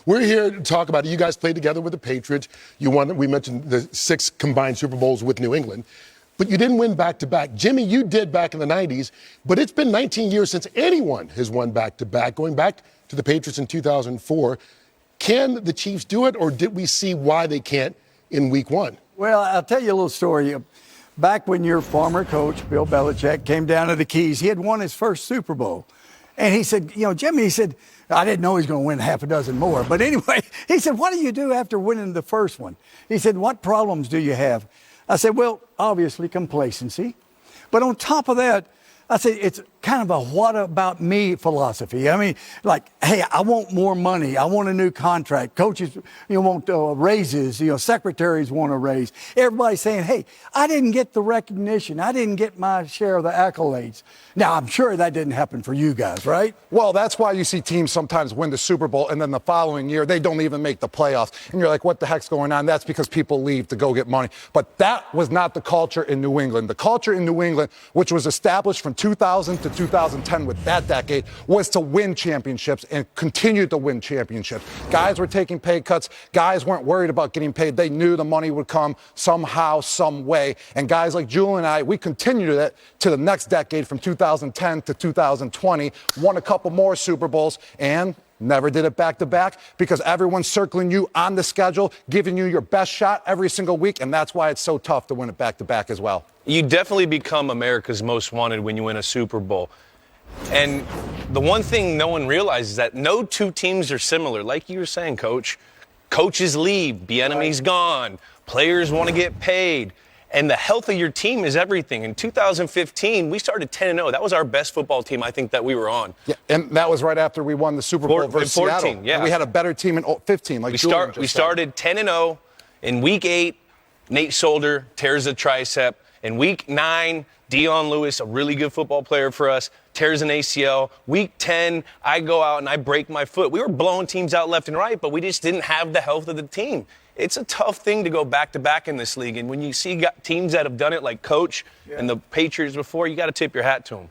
We're here to talk about it. You guys played together with the Patriots. You won, we mentioned the 6 combined Super Bowls with New England. But you didn't win back-to-back. Jimmy, you did back in the 90s, but it's been 19 years since anyone has won back-to-back, going back to the Patriots in 2004. Can the Chiefs do it, or did we see why they can't in week 1? Well, I'll tell you a little story. Back when your former coach, Bill Belichick, came down to the Keys, he had won his first Super Bowl. And he said, Jimmy, he said, I didn't know he was going to win half a dozen more. But anyway, he said, what do you do after winning the first one? He said, what problems do you have? I said, well, obviously complacency. But on top of that, I said, it's kind of a what about me philosophy. I mean, like, hey, I want more money. I want a new contract. Coaches, want raises. Secretaries want a raise. Everybody's saying, hey, I didn't get the recognition. I didn't get my share of the accolades. Now, I'm sure that didn't happen for you guys, right? Well, that's why you see teams sometimes win the Super Bowl, and then the following year, they don't even make the playoffs. And you're like, what the heck's going on? That's because people leave to go get money. But that was not the culture in New England. The culture in New England, which was established from 2000 to 2010 with that decade, was to win championships and continue to win championships. Guys were taking pay cuts. Guys weren't worried about getting paid. They knew the money would come somehow, some way. And guys like Julian and I, we continued that to the next decade from 2010 to 2020, won a couple more Super Bowls, and never did it back-to-back because everyone's circling you on the schedule, giving you your best shot every single week, and that's why it's so tough to win it back-to-back as well. You definitely become America's most wanted when you win a Super Bowl. And the one thing no one realizes is that no two teams are similar. Like you were saying, Coach, coaches leave, Bieniemy's gone, players want to get paid. And the health of your team is everything. In 2015, we started 10-0. That was our best football team, I think, that we were on. Yeah, and that was right after we won the Super Bowl versus 14, Seattle. yeah. And we had a better team in 15, like Julian just said. We started 10-0. In Week 8, Nate Solder tears a tricep. In Week 9, Dion Lewis, a really good football player for us, tears an ACL. Week 10, I go out and I break my foot. We were blowing teams out left and right, but we just didn't have the health of the team. It's a tough thing to go back-to-back in this league. And when you see teams that have done it like Coach and the Patriots before, you got to tip your hat to them.